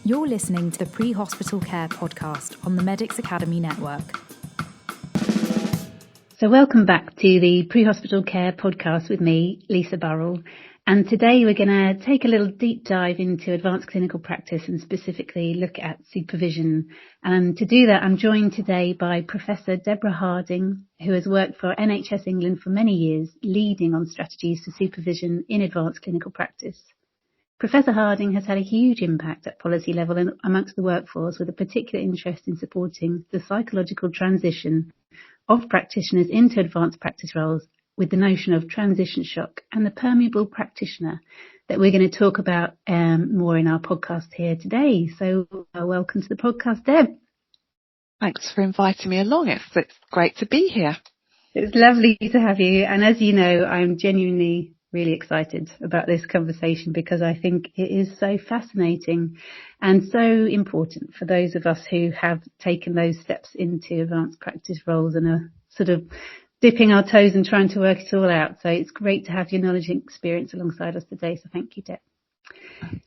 You're listening to the Pre-Hospital Care podcast on the Medics Academy Network. So welcome back to the Pre-Hospital Care podcast with me, Lisa Burrell. And today we're going to take a little deep dive into advanced clinical practice and specifically look at supervision. And to do that, I'm joined today by Professor Deborah Harding, who has worked for NHS England for many years, leading on strategies for supervision in advanced clinical practice. Professor Harding has had a huge impact at policy level and amongst the workforce, with a particular interest in supporting the psychological transition of practitioners into advanced practice roles, with the notion of transition shock and the permeable practitioner that we're going to talk about more in our podcast here today. So welcome to the podcast, Deb. Thanks for inviting me along. It's great to be here. It's lovely to have you. And as you know, I'm genuinely really excited about this conversation because I think it is so fascinating and so important for those of us who have taken those steps into advanced practice roles and are sort of dipping our toes and trying to work it all out. So it's great to have your knowledge and experience alongside us today. So thank you, Deb.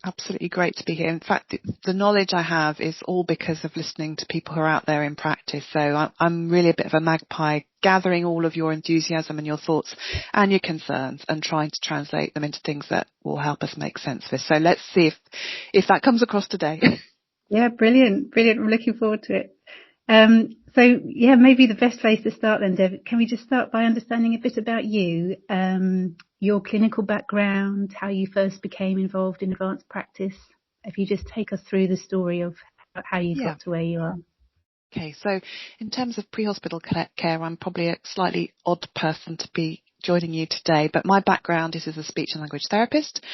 Absolutely great to be here. In fact, the knowledge I have is all because of listening to people who are out there in practice. So I'm really a bit of a magpie, gathering all of your enthusiasm and your thoughts and your concerns and trying to translate them into things that will help us make sense of this. So let's see if that comes across today. Yeah, brilliant. I'm looking forward to it. Maybe the best place to start then, Deb, can we just start by understanding a bit about you, your clinical background, how you first became involved in advanced practice? If you just take us through the story of how you got to where you are. Okay, so in terms of pre-hospital care, I'm probably a slightly odd person to be joining you today, but my background is as a speech and language therapist,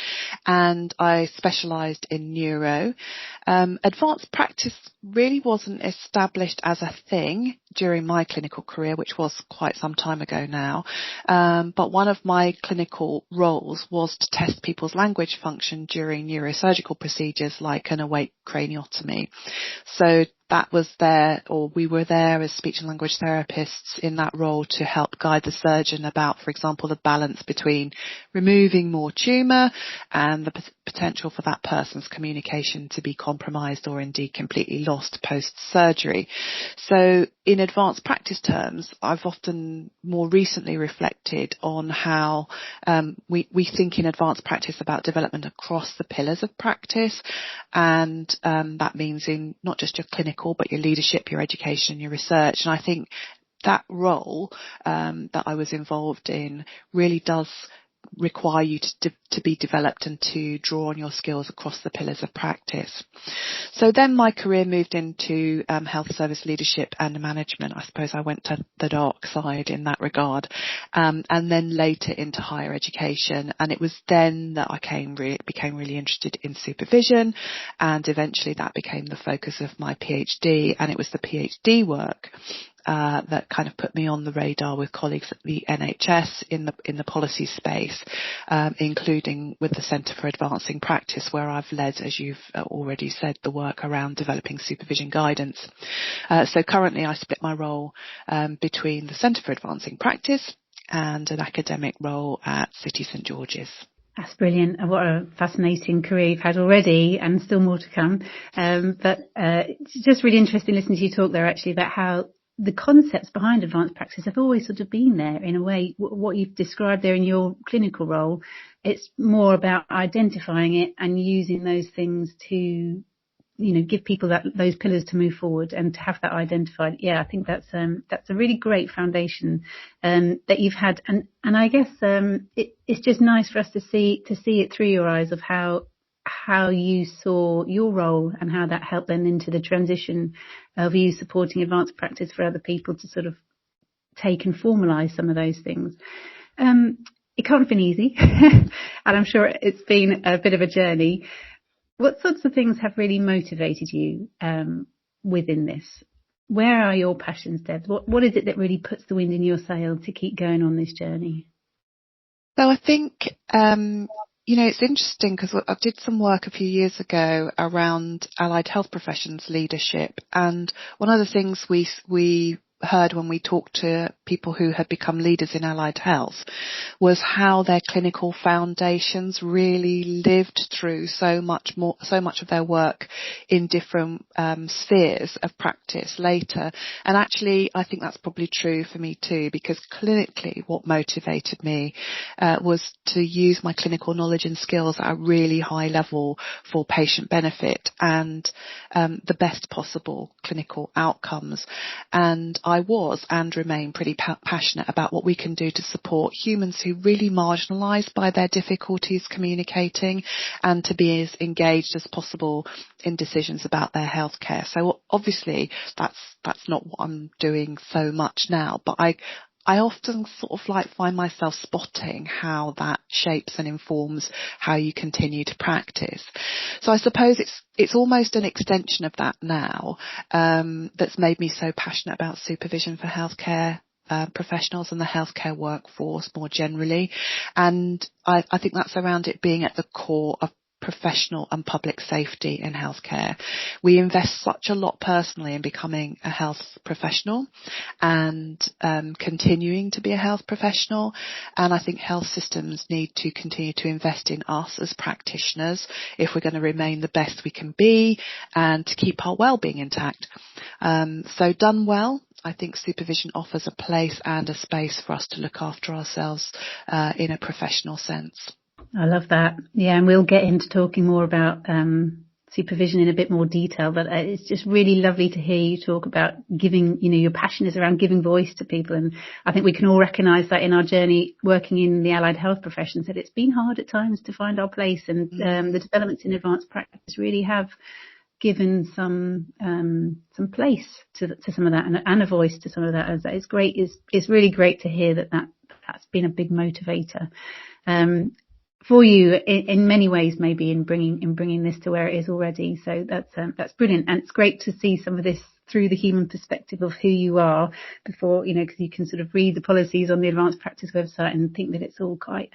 and I specialised in neuro. Advanced practice really wasn't established as a thing during my clinical career, which was quite some time ago now. But one of my clinical roles was to test people's language function during neurosurgical procedures like an awake craniotomy. So that was there, or we were there as speech and language therapists in that role to help guide the surgeon about, for example, the balance between removing more tumour and the potential for that person's communication to be compromised or indeed completely lost post-surgery. So in advanced practice terms, I've often more recently reflected on how we think in advanced practice about development across the pillars of practice, and that means in not just your clinical but your leadership, your education, your research. And I think that role that I was involved in really does require you to be developed and to draw on your skills across the pillars of practice. So then my career moved into health service leadership and management. I suppose I went to the dark side in that regard, and then later into higher education. And it was then that I became really interested in supervision, and eventually that became the focus of my PhD. And it was the PhD work that kind of put me on the radar with colleagues at the NHS in the policy space, including with the Centre for Advancing Practice, where I've led, as you've already said, the work around developing supervision guidance. So currently I split my role between the Centre for Advancing Practice and an academic role at City St George's. That's brilliant. What a fascinating career you've had already, and still more to come. But it's just really interesting listening to you talk there actually about how the concepts behind advanced practice have always sort of been there in a way. What you've described there in your clinical role, it's more about identifying it and using those things to, give people those pillars to move forward and to have that identified. Yeah, I think that's a really great foundation that you've had, and I guess it's just nice for us to see it through your eyes of how you saw your role and how that helped then into the transition of you supporting advanced practice for other people to sort of take and formalise some of those things. It can't have been easy, and I'm sure it's been a bit of a journey. What sorts of things have really motivated you within this? Where are your passions, Deb? What is it that really puts the wind in your sail to keep going on this journey? So I think it's interesting because I did some work a few years ago around allied health professions leadership, and one of the things we heard when we talked to people who had become leaders in allied health was how their clinical foundations really lived through so much of their work in different spheres of practice later. And actually, I think that's probably true for me too, because clinically what motivated me was to use my clinical knowledge and skills at a really high level for patient benefit and the best possible clinical outcomes. And I was and remain pretty passionate about what we can do to support humans who really marginalised by their difficulties communicating and to be as engaged as possible in decisions about their healthcare. So obviously that's not what I'm doing so much now, but I often sort of like find myself spotting how that shapes and informs how you continue to practice. So I suppose it's almost an extension of that now that's made me so passionate about supervision for healthcare professionals and the healthcare workforce more generally. And I think that's around it being at the core of professional and public safety in healthcare. We invest such a lot personally in becoming a health professional and continuing to be a health professional. And I think health systems need to continue to invest in us as practitioners if we're going to remain the best we can be and to keep our well-being intact. So done well, I think supervision offers a place and a space for us to look after ourselves in a professional sense. I love that. Yeah, and we'll get into talking more about supervision in a bit more detail, but it's just really lovely to hear you talk about giving, your passion is around giving voice to people. And I think we can all recognise that in our journey working in the allied health professions, that it's been hard at times to find our place, and the developments in advanced practice really have given some place to some of that and a voice to some of that. As it's great, it's really great to hear that's been a big motivator for you in many ways, maybe in bringing this to where it is already. So that's brilliant, and it's great to see some of this through the human perspective of who you are before, because you can sort of read the policies on the advanced practice website and think that it's all quite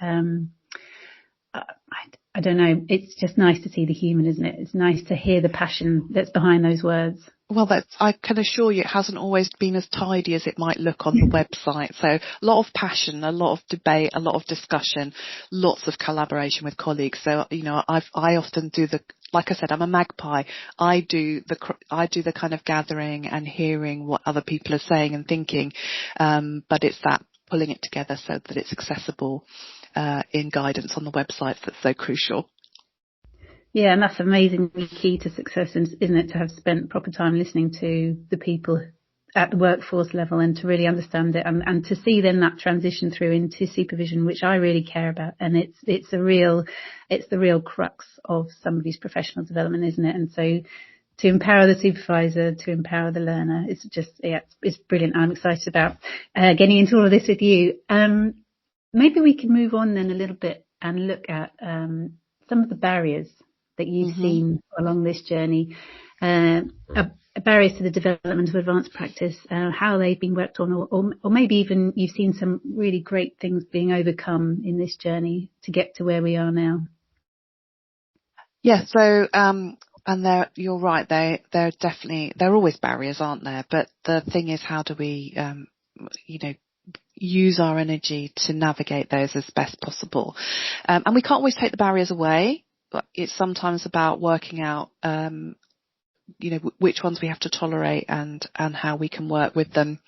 I don't know. It's just nice to see the human, isn't it? It's nice to hear the passion that's behind those words. Well, I can assure you it hasn't always been as tidy as it might look on the website. So a lot of passion, a lot of debate, a lot of discussion, lots of collaboration with colleagues. So, I often do like I said, I'm a magpie. I do the kind of gathering and hearing what other people are saying and thinking. But it's that pulling it together so that it's accessible in guidance on the website that's so crucial. Yeah, and that's amazingly key to success, isn't it, to have spent proper time listening to the people at the workforce level and to really understand it and to see then that transition through into supervision, which I really care about. And it's the real crux of somebody's professional development, isn't it? And so to empower the supervisor, to empower the learner, it's just, it's brilliant. I'm excited about getting into all of this with you. Maybe we can move on then a little bit and look at some of the barriers that you've seen along this journey, barriers to the development of advanced practice, how they've been worked on, or maybe even you've seen some really great things being overcome in this journey to get to where we are now. Yeah, so and you're right, they're always barriers, aren't there? But the thing is, how do we use our energy to navigate those as best possible? And we can't always take the barriers away. But it's sometimes about working out, which ones we have to tolerate and how we can work with them.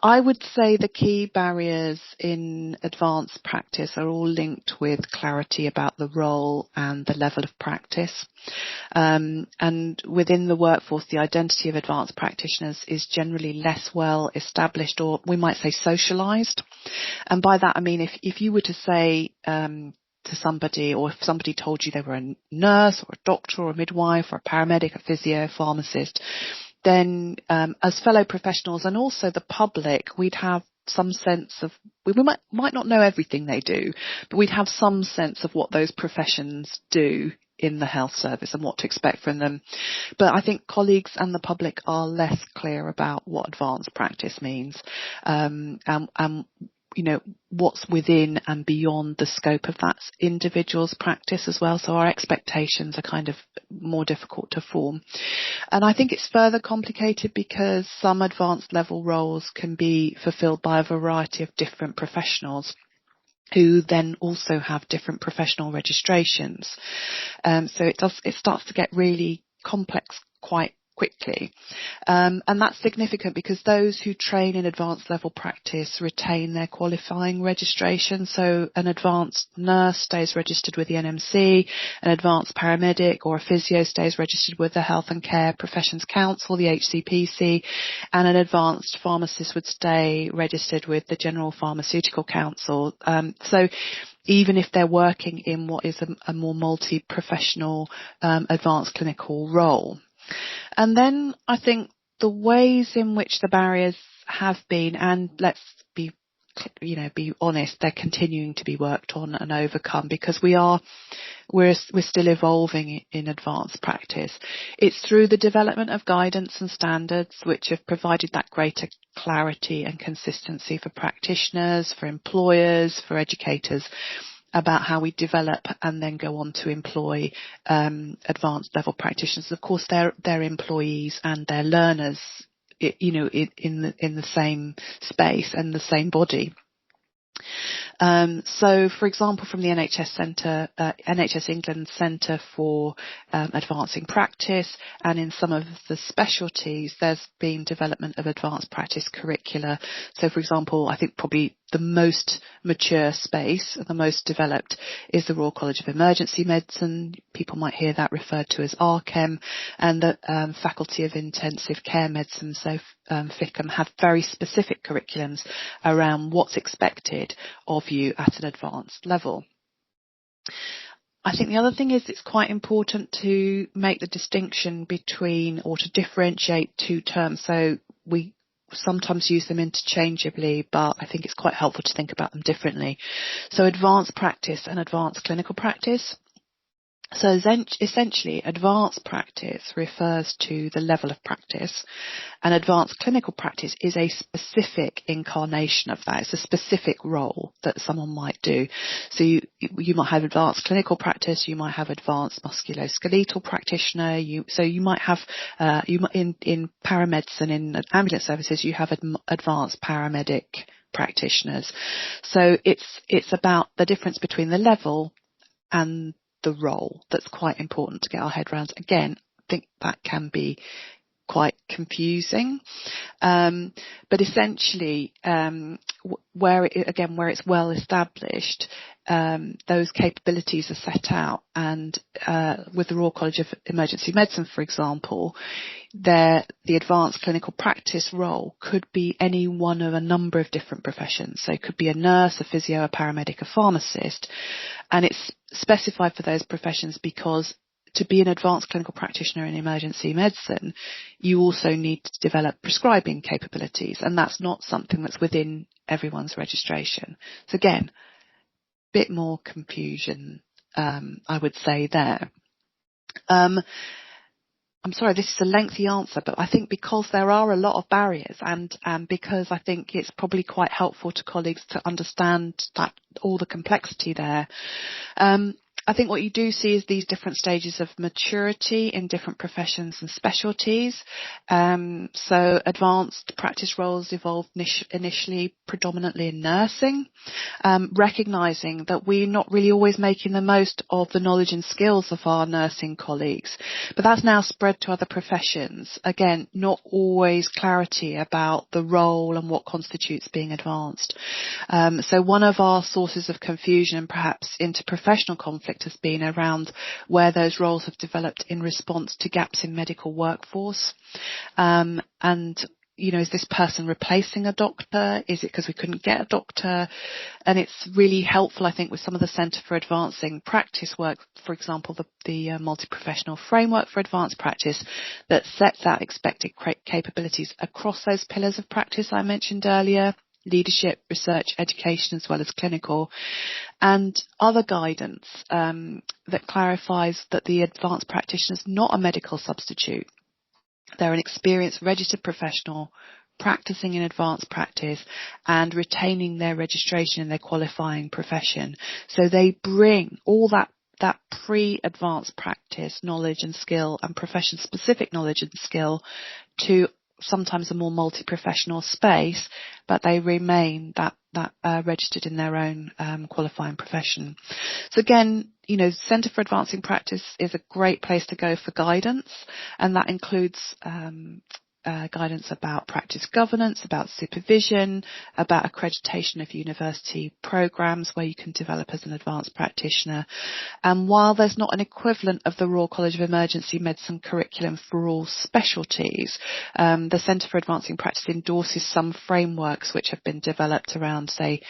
I would say the key barriers in advanced practice are all linked with clarity about the role and the level of practice. And within the workforce, the identity of advanced practitioners is generally less well established, or we might say socialised. And by that I mean if you were to say to somebody, or if somebody told you they were a nurse or a doctor or a midwife or a paramedic, a physio, pharmacist, then as fellow professionals and also the public, we'd have some sense of, we might not know everything they do, but we'd have some sense of what those professions do in the health service and what to expect from them. But I think colleagues and the public are less clear about what advanced practice means. what's within and beyond the scope of that individual's practice as well. So our expectations are kind of more difficult to form. And I think it's further complicated because some advanced level roles can be fulfilled by a variety of different professionals who then also have different professional registrations. So it starts to get really complex quite quickly. And that's significant because those who train in advanced level practice retain their qualifying registration. So an advanced nurse stays registered with the NMC, an advanced paramedic or a physio stays registered with the Health and Care Professions Council, the HCPC, and an advanced pharmacist would stay registered with the General Pharmaceutical Council. So even if they're working in what is a more multi-professional advanced clinical role. And then I think the ways in which the barriers have been, and let's be honest, they're continuing to be worked on and overcome because we're still evolving in advanced practice. It's through the development of guidance and standards which have provided that greater clarity and consistency for practitioners, for employers, for educators, about how we develop and then go on to employ advanced level practitioners. Of course, they're employees and they're learners, in the same space and the same body. So, for example, from the NHS England Centre for Advancing Practice, and in some of the specialties, there's been development of advanced practice curricula. So, for example, I think probably the most mature space, the most developed, is the Royal College of Emergency Medicine. People might hear that referred to as RCEM, and the Faculty of Intensive Care Medicine, so FICM, have very specific curriculums around what's expected of you at an advanced level. I think the other thing is it's quite important to make the distinction between, or to differentiate two terms. So we sometimes use them interchangeably, but I think it's quite helpful to think about them differently. So advanced practice and advanced clinical practice. So essentially, advanced practice refers to the level of practice, and advanced clinical practice is a specific incarnation of that. It's a specific role that someone might do. So you might have advanced clinical practice, you might have advanced musculoskeletal practitioner, you might have in paramedicine, in ambulance services, you have advanced paramedic practitioners. So it's about the difference between the level and the role that's quite important to get our head around. Again, I think that can be quite confusing, but essentially, where it's well established, those capabilities are set out, and with the Royal College of Emergency Medicine, for example, the advanced clinical practice role could be any one of a number of different professions. So it could be a nurse, a physio, a paramedic, a pharmacist, and it's specified for those professions because to be an advanced clinical practitioner in emergency medicine, you also need to develop prescribing capabilities, and that's not something that's within everyone's registration. So again, bit more confusion, I would say there. I'm sorry, this is a lengthy answer, but I think because there are a lot of barriers, and because I think it's probably quite helpful to colleagues to understand that all the complexity there. I think what you do see is these different stages of maturity in different professions and specialties. So advanced practice roles evolved initially predominantly in nursing, recognising that we're not really always making the most of the knowledge and skills of our nursing colleagues. But that's now spread to other professions. Again, not always clarity about the role and what constitutes being advanced. So one of our sources of confusion and perhaps interprofessional conflict has been around where those roles have developed in response to gaps in medical workforce. And, is this person replacing a doctor? Is it because we couldn't get a doctor? And it's really helpful, I think, with some of the Centre for Advancing Practice work, for example, the multi-professional framework for advanced practice that sets out expected capabilities across those pillars of practice I mentioned earlier: leadership, research, education, as well as clinical, and other guidance that clarifies that the advanced practitioner is not a medical substitute. They're an experienced registered professional practicing in advanced practice and retaining their registration in their qualifying profession. So they bring all that pre-advanced practice knowledge and skill and profession-specific knowledge and skill to sometimes a more multi-professional space, but they remain that registered in their own qualifying profession. So again, Centre for Advancing Practice is a great place to go for guidance, and that includes guidance about practice governance, about supervision, about accreditation of university programs where you can develop as an advanced practitioner. And while there's not an equivalent of the Royal College of Emergency Medicine curriculum for all specialties, the Centre for Advancing Practice endorses some frameworks which have been developed around, say,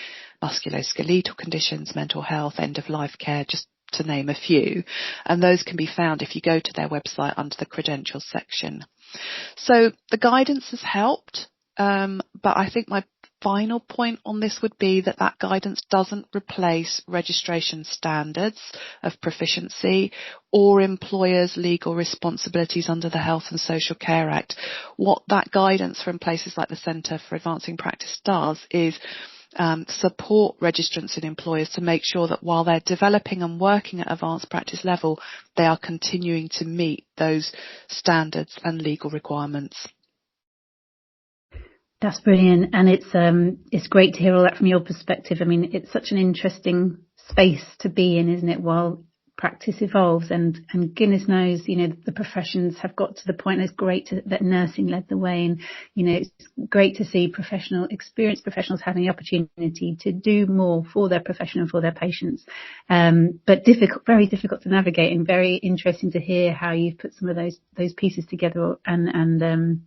musculoskeletal conditions, mental health, end-of-life care, just to name a few. And those can be found if you go to their website under the credentials section. So the guidance has helped, but I think my final point on this would be that guidance doesn't replace registration standards of proficiency or employers' legal responsibilities under the Health and Social Care Act. What that guidance from places like the Centre for Advancing Practice does is support registrants and employers to make sure that while they're developing and working at advanced practice level, they are continuing to meet those standards and legal requirements. That's brilliant, and it's great to hear all that from your perspective. I mean, it's such an interesting space to be in, isn't it? While practice evolves, and goodness knows, the professions have got to the point. It's great that nursing led the way, and it's great to see experienced professionals having the opportunity to do more for their profession and for their patients. But very difficult to navigate, and very interesting to hear how you've put some of those pieces together, and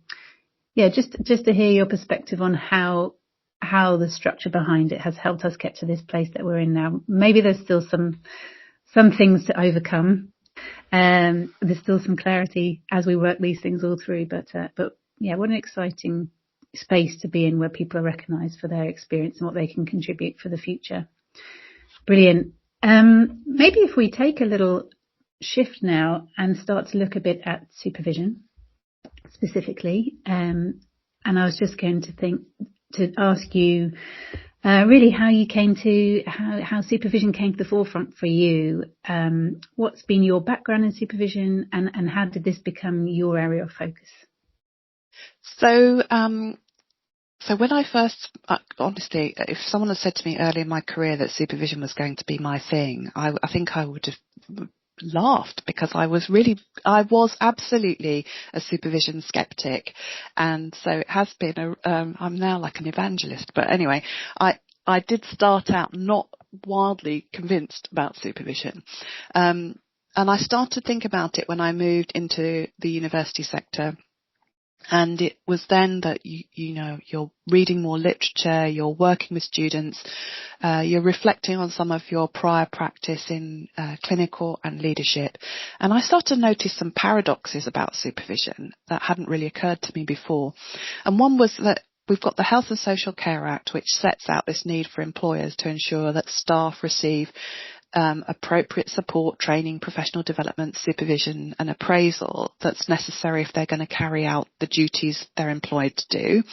just to hear your perspective on how the structure behind it has helped us get to this place that we're in now. Maybe there's still some things to overcome. There's still some clarity as we work these things all through, but what an exciting space to be in, where people are recognised for their experience and what they can contribute for the future. Brilliant. Maybe if we take a little shift now and start to look a bit at supervision specifically, and I was just going to ask you really how you came to how supervision came to the forefront for you. What's been your background in supervision, and how did this become your area of focus? So when I first, honestly, if someone had said to me early in my career that supervision was going to be my thing, I think I would have laughed, because I was absolutely a supervision skeptic, and so it has been I'm now like an evangelist, but anyway, I did start out not wildly convinced about supervision, and I started to think about it when I moved into the university sector. And it was then that you're reading more literature, you're working with students, you're reflecting on some of your prior practice in clinical and leadership. And I started to notice some paradoxes about supervision that hadn't really occurred to me before. And one was that we've got the Health and Social Care Act, which sets out this need for employers to ensure that staff receive appropriate support, training, professional development, supervision and appraisal that's necessary if they're going to carry out the duties they're employed to do.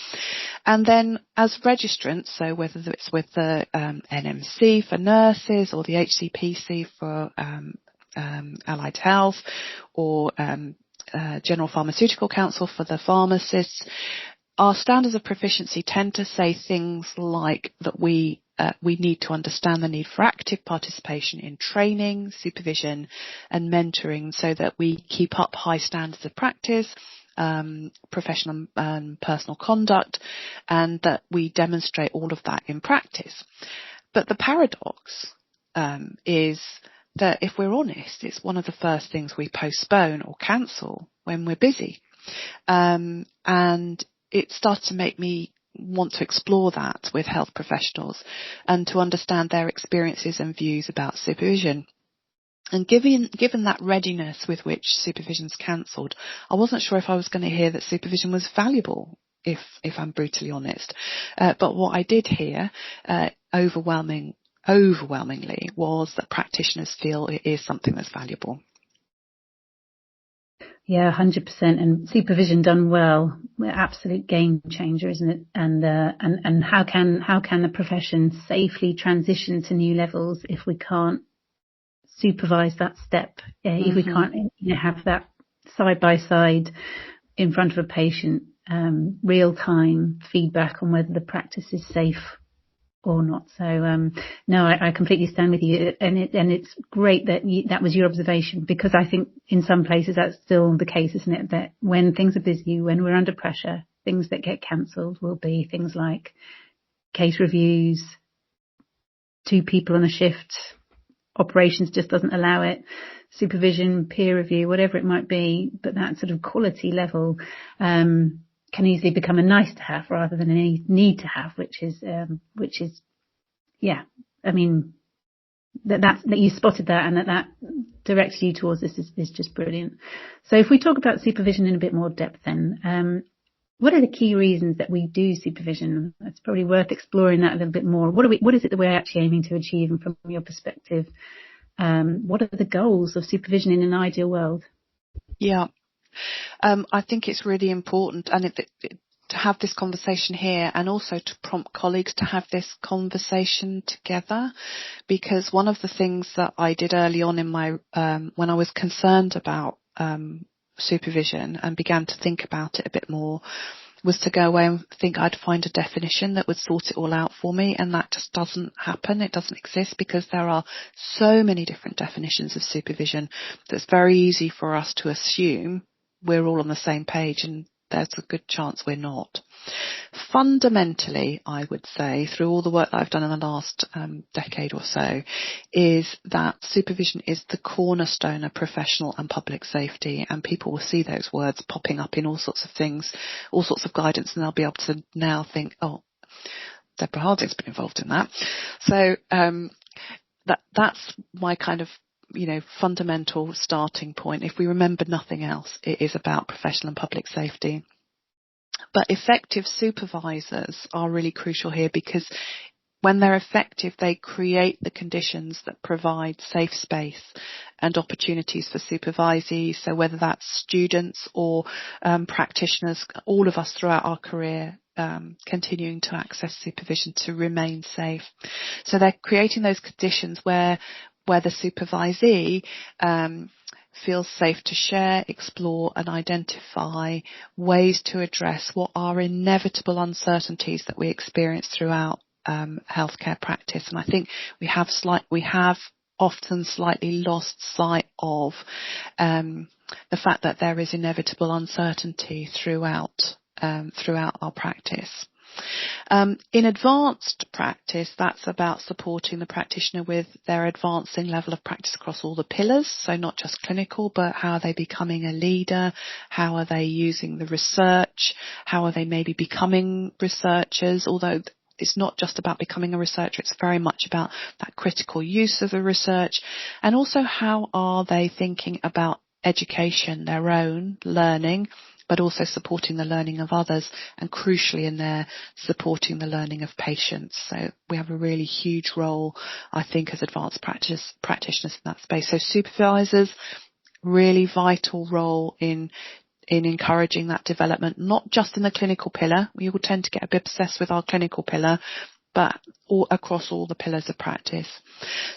And then as registrants, so whether it's with the NMC for nurses or the HCPC for allied health, or General Pharmaceutical Council for the pharmacists, our standards of proficiency tend to say things like that we need to understand the need for active participation in training, supervision and mentoring, so that we keep up high standards of practice, professional and personal conduct, and that we demonstrate all of that in practice. But the paradox is that, if we're honest, it's one of the first things we postpone or cancel when we're busy. And it started to make me want to explore that with health professionals and to understand their experiences and views about supervision. And given that readiness with which supervision's cancelled, I wasn't sure if I was going to hear that supervision was valuable, if I'm brutally honest. But what I did hear overwhelmingly was that practitioners feel it is something that's valuable. Yeah, 100%. And supervision done well, absolute game changer, isn't it? And how can the profession safely transition to new levels if we can't supervise that step? If we can't have that side by side in front of a patient, real time feedback on whether the practice is safe or not. So no, I completely stand with you, and it's great that that was your observation, because I think in some places that's still the case, isn't it? That when things are busy, when we're under pressure, things that get cancelled will be things like case reviews, 2 people on a shift, operations just doesn't allow it, supervision, peer review, whatever it might be. But that sort of quality level can easily become a nice to have rather than a need to have, which is yeah, I mean, that you spotted that, and that directs you towards this is just brilliant. So if we talk about supervision in a bit more depth then, what are the key reasons that we do supervision? It's probably worth exploring that a little bit more. What is it that we're actually aiming to achieve, and from your perspective, what are the goals of supervision in an ideal world? Yeah. I think it's really important, and to have this conversation here, and also to prompt colleagues to have this conversation together, because one of the things that I did early on in my when I was concerned about supervision and began to think about it a bit more, was to go away and think I'd find a definition that would sort it all out for me, and that just doesn't happen. It doesn't exist, because there are so many different definitions of supervision that it's very easy for us to assume we're all on the same page, and there's a good chance we're not. Fundamentally, I would say, through all the work that I've done in the last decade or so, is that supervision is the cornerstone of professional and public safety, and people will see those words popping up in all sorts of things, all sorts of guidance, and they'll be able to now think, oh, Deborah Harding's been involved in that. So that's my kind of fundamental starting point. If we remember nothing else, it is about professional and public safety. But effective supervisors are really crucial here, because when they're effective, they create the conditions that provide safe space and opportunities for supervisees. So whether that's students or practitioners, all of us throughout our career, continuing to access supervision to remain safe. So they're creating those conditions where the supervisee feels safe to share, explore and identify ways to address what are inevitable uncertainties that we experience throughout healthcare practice. And I think we have often slightly lost sight of the fact that there is inevitable uncertainty throughout our practice. In advanced practice, that's about supporting the practitioner with their advancing level of practice across all the pillars. So not just clinical, but how are they becoming a leader? How are they using the research? How are they maybe becoming researchers? Although it's not just about becoming a researcher, it's very much about that critical use of the research. And also, how are they thinking about education, their own learning, but also supporting the learning of others, and crucially in there, supporting the learning of patients. So we have a really huge role, I think, as advanced practitioners in that space. So supervisors, really vital role in encouraging that development, not just in the clinical pillar. We all tend to get a bit obsessed with our clinical pillar, but across all the pillars of practice.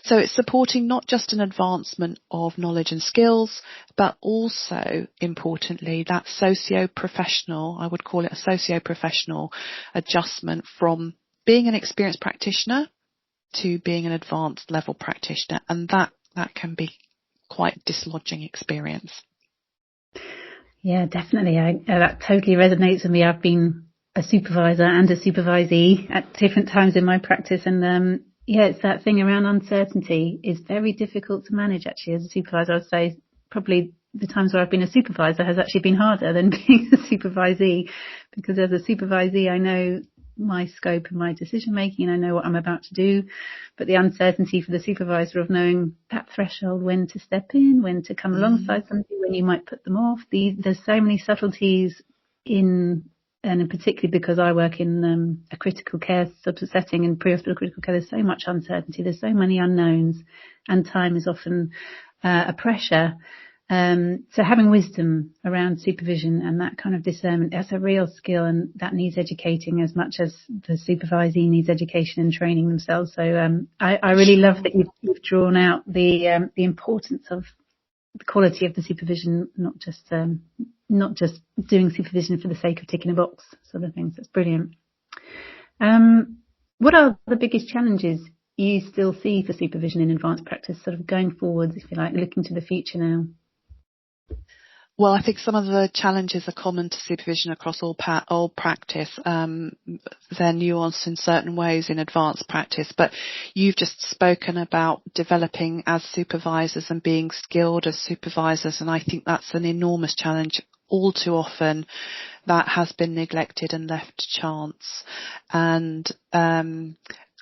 So it's supporting not just an advancement of knowledge and skills, but also, importantly, that socio-professional, I would call it a socio-professional adjustment from being an experienced practitioner to being an advanced level practitioner. And that can be quite a dislodging experience. Yeah, definitely. That totally resonates with me. I've been a supervisor and a supervisee at different times in my practice, and it's that thing around uncertainty is very difficult to manage actually as a supervisor. I'd say probably the times where I've been a supervisor has actually been harder than being a supervisee, because as a supervisee I know my scope and my decision making, and I know what I'm about to do, but the uncertainty for the supervisor of knowing that threshold, when to step in, when to come alongside somebody, when you might put them off. There's so many subtleties and particularly because I work in a critical care setting, in pre-hospital critical care, there's so much uncertainty, there's so many unknowns, and time is often a pressure. So having wisdom around supervision and that kind of discernment, that's a real skill, and that needs educating as much as the supervisee needs education and training themselves. So I really love that you've drawn out the importance of the quality of the supervision, not just doing supervision for the sake of ticking a box sort of things. That's brilliant. What are the biggest challenges you still see for supervision in advanced practice, sort of going forwards, if you like, looking to the future now? Well, I think some of the challenges are common to supervision across all practice. They're nuanced in certain ways in advanced practice, but you've just spoken about developing as supervisors and being skilled as supervisors, and I think that's an enormous challenge. All too often that has been neglected and left to chance. And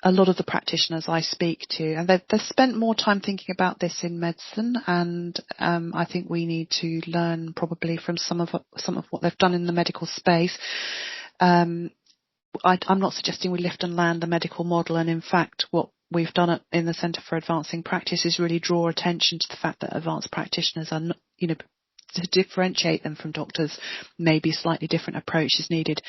a lot of the practitioners I speak to, and they've spent more time thinking about this in medicine, and I think we need to learn probably from some of what they've done in the medical space. I'm not suggesting we lift and land the medical model, and in fact what we've done in the Centre for Advancing Practice is really draw attention to the fact that advanced practitioners are not, to differentiate them from doctors, maybe slightly different approach is needed.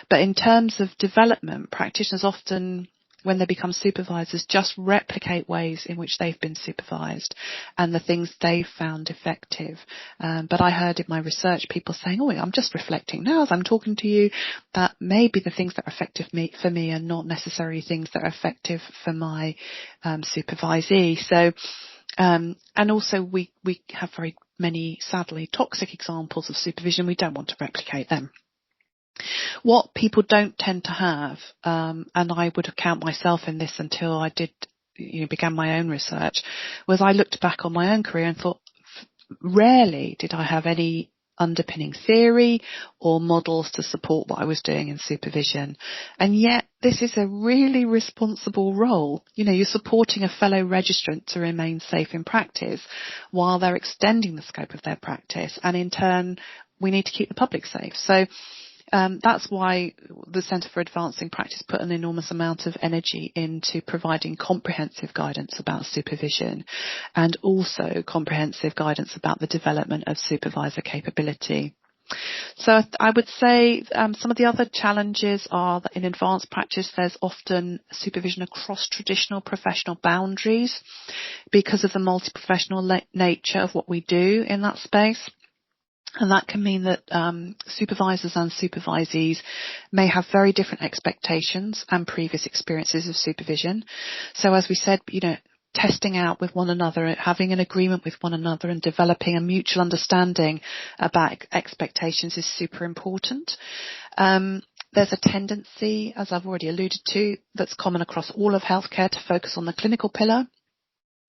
But in terms of development, practitioners often, when they become supervisors, just replicate ways in which they've been supervised and the things they've found effective. But I heard in my research people saying, I'm just reflecting now as I'm talking to you that maybe the things that are effective for me are not necessarily things that are effective for my supervisee. So, and also we have very many, sadly, toxic examples of supervision. We don't want to replicate them. What people don't tend to have, and I would count myself in this until I began my own research, was I looked back on my own career and thought, rarely did I have any underpinning theory or models to support what I was doing in supervision. And yet this is a really responsible role. You're supporting a fellow registrant to remain safe in practice while they're extending the scope of their practice. And in turn, we need to keep the public safe. So that's why the Centre for Advancing Practice put an enormous amount of energy into providing comprehensive guidance about supervision and also comprehensive guidance about the development of supervisor capability. So I would say some of the other challenges are that in advanced practice there's often supervision across traditional professional boundaries because of the multi-professional nature of what we do in that space. And that can mean that supervisors and supervisees may have very different expectations and previous experiences of supervision. So as we said, testing out with one another, having an agreement with one another and developing a mutual understanding about expectations is super important. There's a tendency, as I've already alluded to, that's common across all of healthcare to focus on the clinical pillar.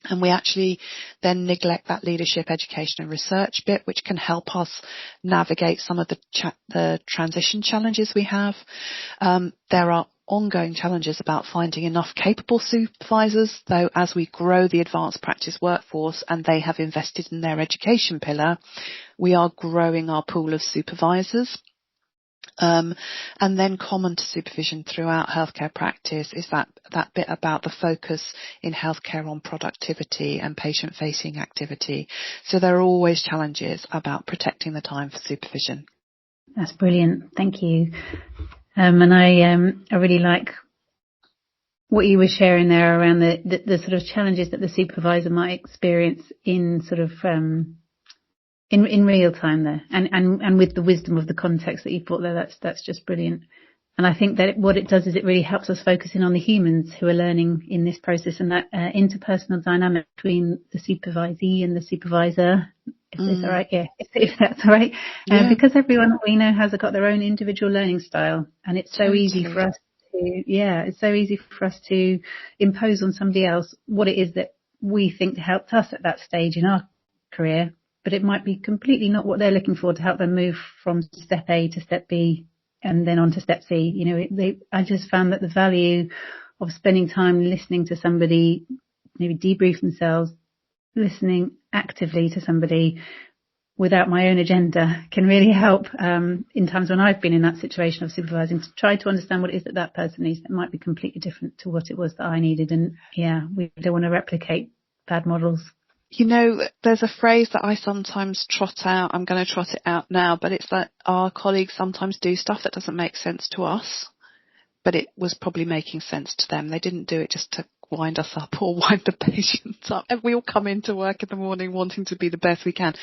And we actually then neglect that leadership, education and research bit, which can help us navigate some of the transition challenges we have. There are ongoing challenges about finding enough capable supervisors, though as we grow the advanced practice workforce and they have invested in their education pillar, we are growing our pool of supervisors. And then common to supervision throughout healthcare practice is that bit about the focus in healthcare on productivity and patient-facing activity. So there are always challenges about protecting the time for supervision. That's brilliant. Thank you. And I really like what you were sharing there around the sort of challenges that the supervisor might experience in sort of in real time there, and with the wisdom of the context that you brought there. That's just brilliant. And I think that what it does is it really helps us focus in on the humans who are learning in this process, and that interpersonal dynamic between the supervisee and the supervisor. Is all right? Yeah, if that's all right. Because everyone that we know has got their own individual learning style, and it's so easy for us to impose on somebody else what it is that we think helped us at that stage in our career. But it might be completely not what they're looking for to help them move from step A to step B and then on to step C. I just found that the value of spending time listening to somebody, maybe debrief themselves, listening actively to somebody without my own agenda can really help in times when I've been in that situation of supervising, to try to understand what it is that person needs that might be completely different to what it was that I needed. And we don't want to replicate bad models. You know, there's a phrase that I sometimes trot out. I'm going to trot it out now, but it's that our colleagues sometimes do stuff that doesn't make sense to us, but it was probably making sense to them. They didn't do it just to wind us up or wind the patients up. And we all come into work in the morning wanting to be the best we can.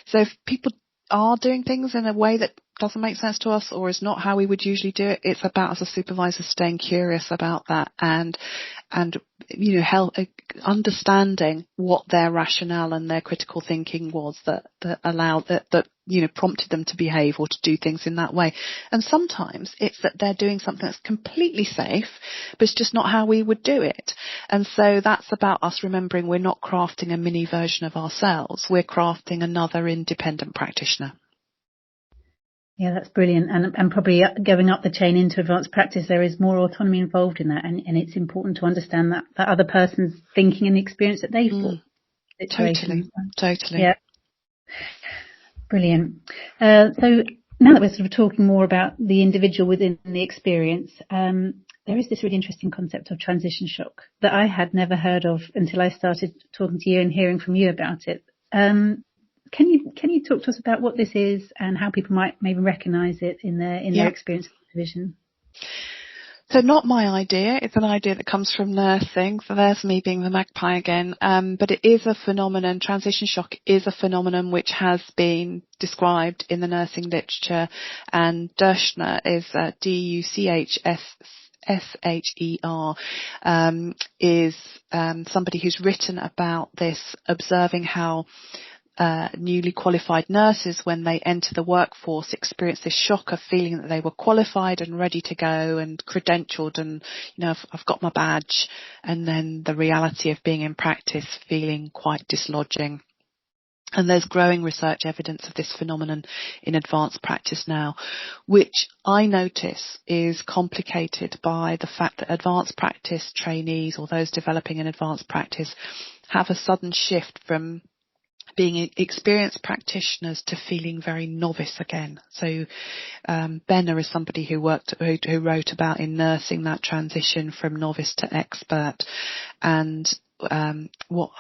So if people are doing things in a way that doesn't make sense to us or is not how we would usually do it, it's about, as a supervisor, staying curious about that and you know, understanding what their rationale and their critical thinking was that allowed that you know, prompted them to behave or to do things in that way. And sometimes it's that they're doing something that's completely safe, but it's just not how we would do it. And so that's about us remembering we're not crafting a mini version of ourselves. We're crafting another independent practitioner. Yeah, that's brilliant. And probably going up the chain into advanced practice, there is more autonomy involved in that. And it's important to understand that other person's thinking and the experience that they've got. Totally. Yeah. Brilliant. So now that we're sort of talking more about the individual within the experience, there is this really interesting concept of transition shock that I had never heard of until I started talking to you and hearing from you about it. Can you talk to us about what this is and how people might maybe recognise it in their experience of supervision? So not my idea. It's an idea that comes from nursing. So there's me being the magpie again. But it is a phenomenon. Transition shock is a phenomenon which has been described in the nursing literature. And Duchsner is Duchsher. Is somebody who's written about this, observing how newly qualified nurses, when they enter the workforce, experience this shock of feeling that they were qualified and ready to go and credentialed and, you know, I've got my badge, and then the reality of being in practice feeling quite dislodging. And there's growing research evidence of this phenomenon in advanced practice now, which I notice is complicated by the fact that advanced practice trainees or those developing in advanced practice have a sudden shift from being experienced practitioners to feeling very novice again. So Benner is somebody who wrote about in nursing that transition from novice to expert, and what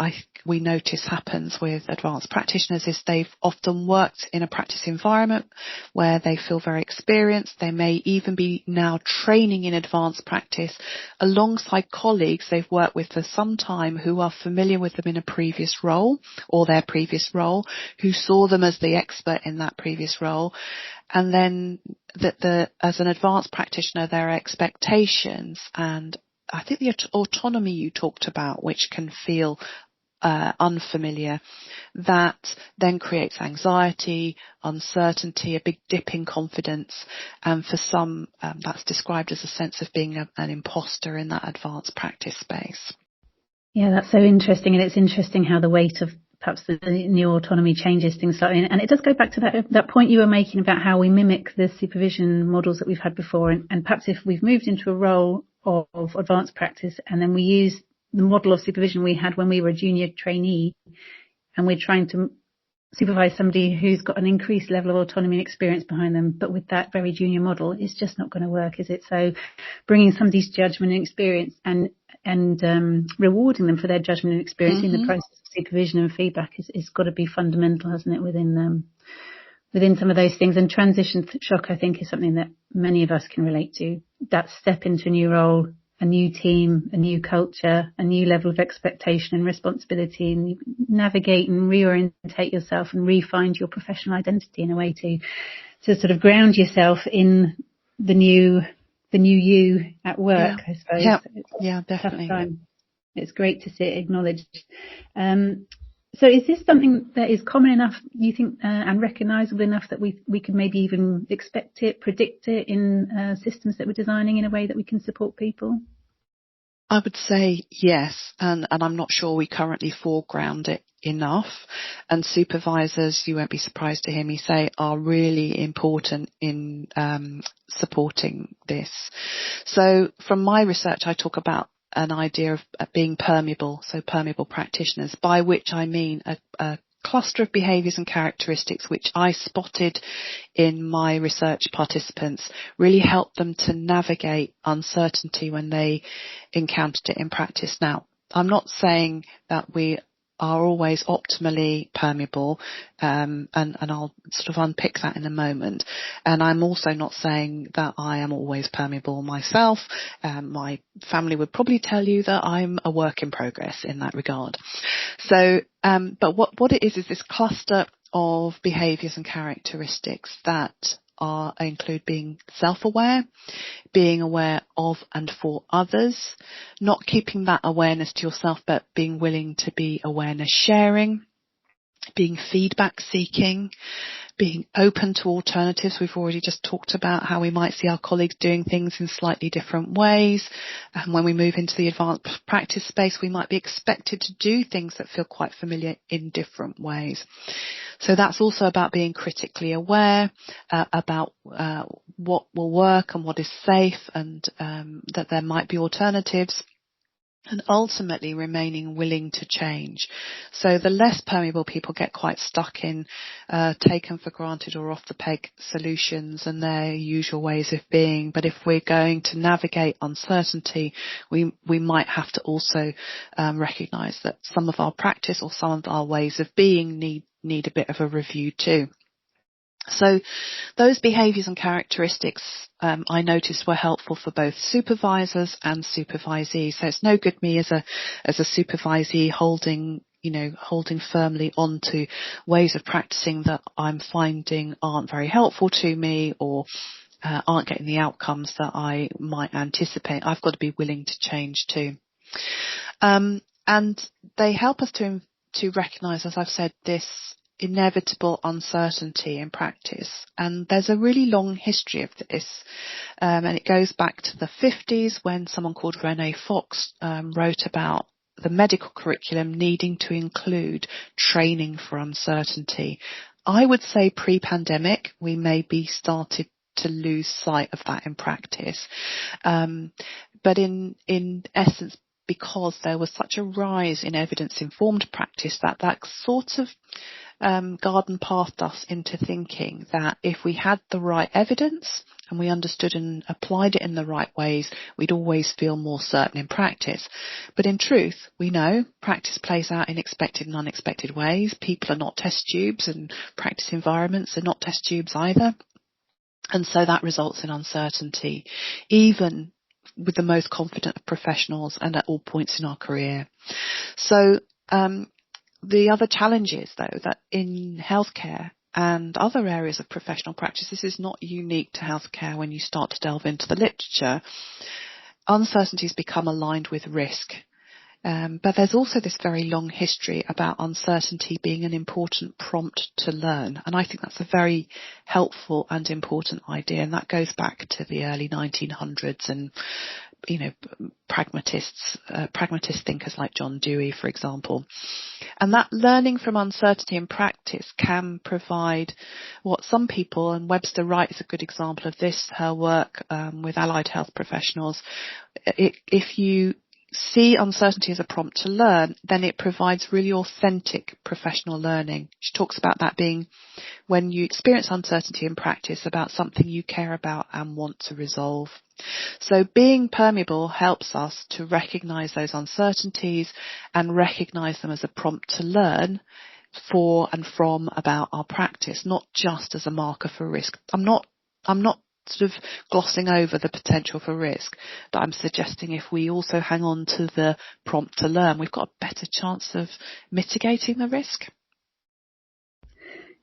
we notice happens with advanced practitioners is they've often worked in a practice environment where they feel very experienced. They may even be now training in advanced practice alongside colleagues they've worked with for some time who are familiar with them in a previous role or their previous role, who saw them as the expert in that previous role. And then as an advanced practitioner, their expectations and I think the autonomy you talked about, which can feel unfamiliar, that then creates anxiety, uncertainty, a big dip in confidence, and for some that's described as a sense of being an imposter in that advanced practice space. Yeah, that's so interesting, and it's interesting how the weight of perhaps the new autonomy changes things slightly. And it does go back to that point you were making about how we mimic the supervision models that we've had before, and perhaps if we've moved into a role of advanced practice and then we use the model of supervision we had when we were a junior trainee and we're trying to supervise somebody who's got an increased level of autonomy and experience behind them, but with that very junior model, it's just not going to work, is it? So bringing somebody's judgment and experience and rewarding them for their judgment and experience in the process of supervision and feedback is got to be fundamental, hasn't it, within some of those things. And transition shock, I think, is something that many of us can relate to. That step into a new role, a new team, a new culture, a new level of expectation and responsibility, and you navigate and reorientate yourself and re-find your professional identity in a way to sort of ground yourself in the new you at work, I suppose. Yeah, definitely. It's great to see it acknowledged. So is this something that is common enough, you think, and recognisable enough that we could maybe even expect it, predict it in systems that we're designing in a way that we can support people? I would say yes, and I'm not sure we currently foreground it enough. And supervisors, you won't be surprised to hear me say, are really important in supporting this. So from my research, I talk about an idea of being permeable, so permeable practitioners, by which I mean a cluster of behaviours and characteristics which I spotted in my research participants really helped them to navigate uncertainty when they encountered it in practice. Now, I'm not saying that we are always optimally permeable, and I'll sort of unpick that in a moment. And I'm also not saying that I am always permeable myself. My family would probably tell you that I'm a work in progress in that regard. So, but what it is this cluster of behaviours and characteristics that include being self-aware, being aware of and for others, not keeping that awareness to yourself, but being willing to be awareness sharing, being feedback seeking, being open to alternatives. We've already just talked about how we might see our colleagues doing things in slightly different ways. And when we move into the advanced practice space, we might be expected to do things that feel quite familiar in different ways. So that's also about being critically aware about what will work and what is safe, and that there might be alternatives, and ultimately remaining willing to change. So the less permeable people get quite stuck in taken for granted or off the peg solutions and their usual ways of being. But if we're going to navigate uncertainty, we might have to also recognise that some of our practice or some of our ways of being need a bit of a review too. So those behaviours and characteristics I noticed were helpful for both supervisors and supervisees. So it's no good me as a supervisee holding firmly onto ways of practicing that I'm finding aren't very helpful to me or aren't getting the outcomes that I might anticipate. I've got to be willing to change too. And they help us to recognise, as I've said, this inevitable uncertainty in practice. And there's a really long history of this. And it goes back to the 50s when someone called Renee Fox wrote about the medical curriculum needing to include training for uncertainty. I would say pre-pandemic, we maybe started to lose sight of that in practice. But in essence, because there was such a rise in evidence-informed practice, that sort of garden pathed us into thinking that if we had the right evidence and we understood and applied it in the right ways, we'd always feel more certain in practice. But in truth, we know practice plays out in expected and unexpected ways. People are not test tubes, and practice environments are not test tubes either. And so that results in uncertainty, even with the most confident of professionals and at all points in our career. So the other challenge is, though, that in healthcare and other areas of professional practice, this is not unique to healthcare. When you start to delve into the literature, uncertainties become aligned with risk. But there's also this very long history about uncertainty being an important prompt to learn. And I think that's a very helpful and important idea. And that goes back to the early 1900s and, pragmatist thinkers like John Dewey, for example. And that learning from uncertainty in practice can provide what some people, and Webster Wright is a good example of this, her work with allied health professionals. If you see uncertainty as a prompt to learn, then it provides really authentic professional learning. She talks about that being when you experience uncertainty in practice about something you care about and want to resolve. So being permeable helps us to recognise those uncertainties and recognise them as a prompt to learn for and from about our practice, not just as a marker for risk. I'm not sort of glossing over the potential for risk, but I'm suggesting if we also hang on to the prompt to learn, we've got a better chance of mitigating the risk.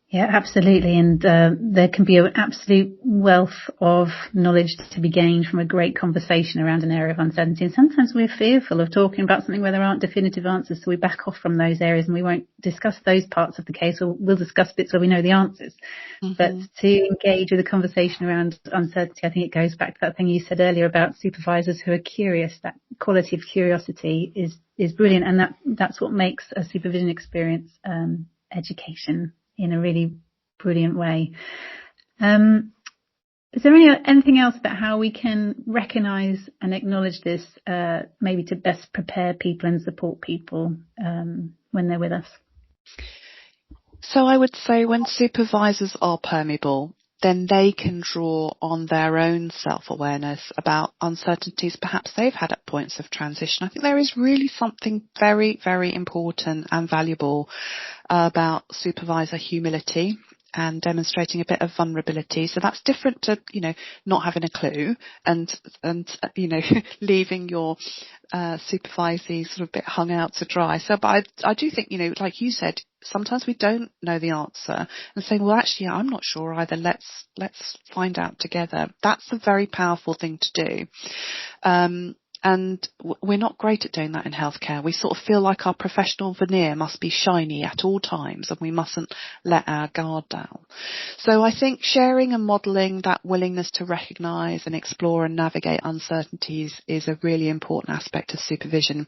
Yeah, absolutely. And there can be an absolute wealth of knowledge to be gained from a great conversation around an area of uncertainty. And sometimes we're fearful of talking about something where there aren't definitive answers, so we back off from those areas and we won't discuss those parts of the case, or we'll discuss bits where we know the answers. Mm-hmm. But to engage with a conversation around uncertainty, I think it goes back to that thing you said earlier about supervisors who are curious. That quality of curiosity is brilliant, and that's what makes a supervision experience education in a really brilliant way. Is there anything else about how we can recognise and acknowledge this, maybe to best prepare people and support people when they're with us? So I would say when supervisors are permeable, then they can draw on their own self-awareness about uncertainties perhaps they've had at points of transition. I think there is really something very, very important and valuable about supervisor humility and demonstrating a bit of vulnerability. So that's different to, not having a clue and leaving your supervisee sort of a bit hung out to dry. So, but I do think, like you said, sometimes we don't know the answer and saying, well, actually, I'm not sure either. Let's find out together. That's a very powerful thing to do. And we're not great at doing that in healthcare. We sort of feel like our professional veneer must be shiny at all times and we mustn't let our guard down. So I think sharing and modelling that willingness to recognise and explore and navigate uncertainties is a really important aspect of supervision.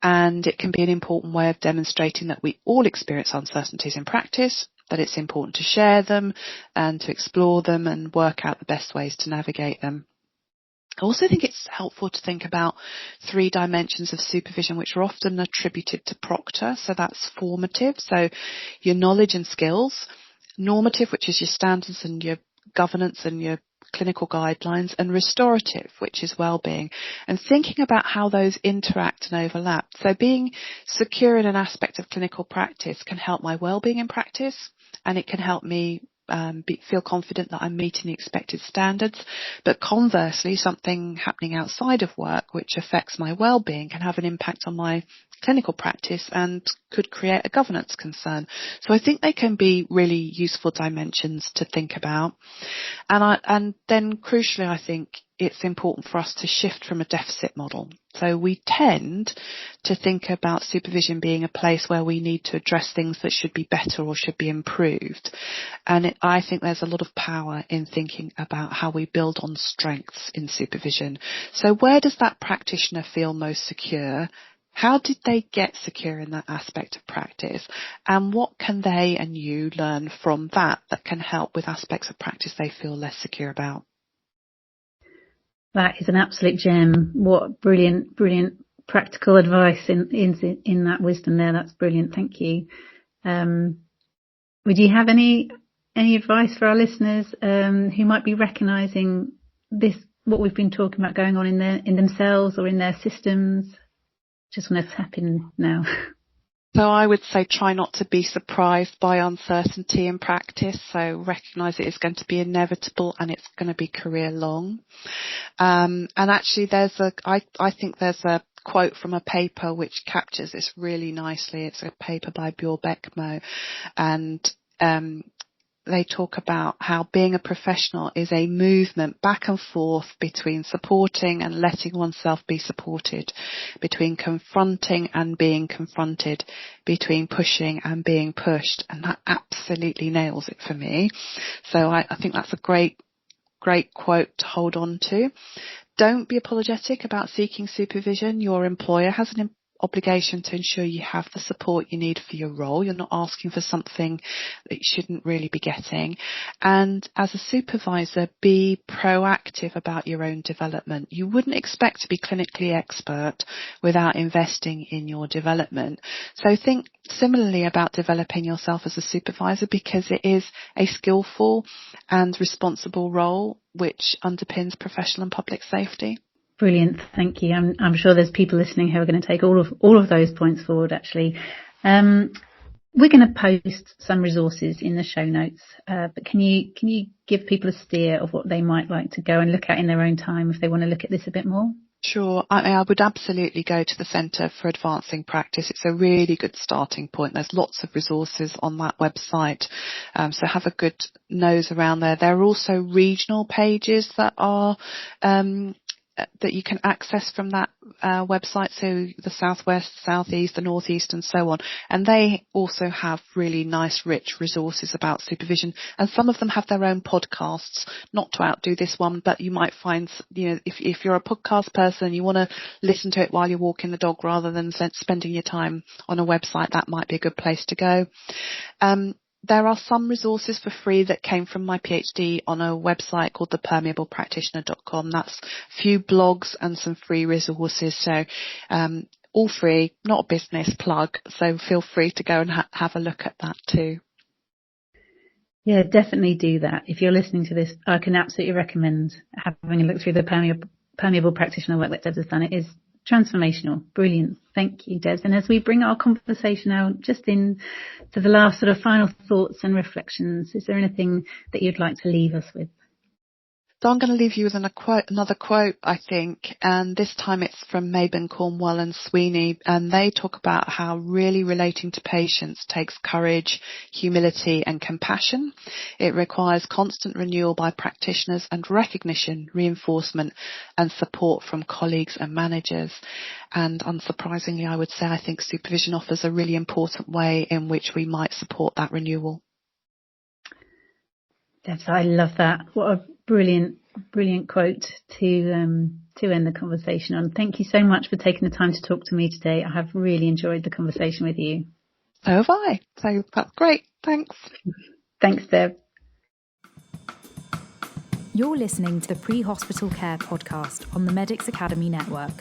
And it can be an important way of demonstrating that we all experience uncertainties in practice, that it's important to share them and to explore them and work out the best ways to navigate them. I also think it's helpful to think about 3 dimensions of supervision which are often attributed to proctor. So that's formative, so your knowledge and skills. Normative, which is your standards and your governance and your clinical guidelines. And restorative, which is well-being. And thinking about how those interact and overlap. So being secure in an aspect of clinical practice can help my well-being in practice, and it can help me feel confident that I'm meeting the expected standards. But conversely, something happening outside of work which affects my well-being can have an impact on my clinical practice and could create a governance concern. So I think they can be really useful dimensions to think about. And then crucially, I think it's important for us to shift from a deficit model. So we tend to think about supervision being a place where we need to address things that should be better or should be improved. And I think there's a lot of power in thinking about how we build on strengths in supervision. So where does that practitioner feel most secure? How did they get secure in that aspect of practice? And what can they and you learn from that can help with aspects of practice they feel less secure about? That is an absolute gem. What brilliant practical advice in that wisdom there. That's brilliant. Thank you. Would you have any advice for our listeners who might be recognising this, what we've been talking about going on in themselves or in their systems? Just want to tap in now. So I would say try not to be surprised by uncertainty in practice. So recognise it is going to be inevitable and it's going to be career long. And actually I think there's a quote from a paper which captures this really nicely. It's a paper by Björn Beckmo, and they talk about how being a professional is a movement back and forth between supporting and letting oneself be supported, between confronting and being confronted, between pushing and being pushed. And that absolutely nails it for me. So I think that's a great quote to hold on to. Don't be apologetic about seeking supervision. Your employer has an obligation to ensure you have the support you need for your role. You're not asking for something that you shouldn't really be getting. And as a supervisor, be proactive about your own development. You wouldn't expect to be clinically expert without investing in your development. So think similarly about developing yourself as a supervisor, because it is a skillful and responsible role which underpins professional and public safety. Brilliant, thank you. I'm sure there's people listening who are going to take all of those points forward. Actually, we're going to post some resources in the show notes, but can you give people a steer of what they might like to go and look at in their own time if they want to look at this a bit more? Sure. I would absolutely go to the Centre for Advancing Practice. It's a really good starting point. There's lots of resources on that website, so have a good nose around there. There are also regional pages that are that you can access from that website, so the Southwest, Southeast, the Northeast and so on. And they also have really nice, rich resources about supervision. And some of them have their own podcasts, not to outdo this one, but you might find, if you're a podcast person, you want to listen to it while you're walking the dog rather than spending your time on a website, that might be a good place to go. There are some resources for free that came from my PhD on a website called thepermeablepractitioner.com. That's a few blogs and some free resources. So all free, not a business plug. So feel free to go and have a look at that too. Yeah, definitely do that. If you're listening to this, I can absolutely recommend having a look through the permeable practitioner work that Debs has done. It is transformational. Brilliant. Thank you, Debs. And as we bring our conversation now just in to the last sort of final thoughts and reflections, is there anything that you'd like to leave us with? So I'm going to leave you with another quote, I think, and this time it's from Mabon, Cornwell and Sweeney, and they talk about how really relating to patients takes courage, humility and compassion. It requires constant renewal by practitioners and recognition, reinforcement and support from colleagues and managers. And unsurprisingly, I would say I think supervision offers a really important way in which we might support that renewal. Debs, I love that. What a brilliant quote to end the conversation on. Thank you so much for taking the time to talk to me today. I have really enjoyed the conversation with you. So have I. So that's great. Thanks. Thanks, Deb. You're listening to the Pre-Hospital Care podcast on the Medics Academy Network.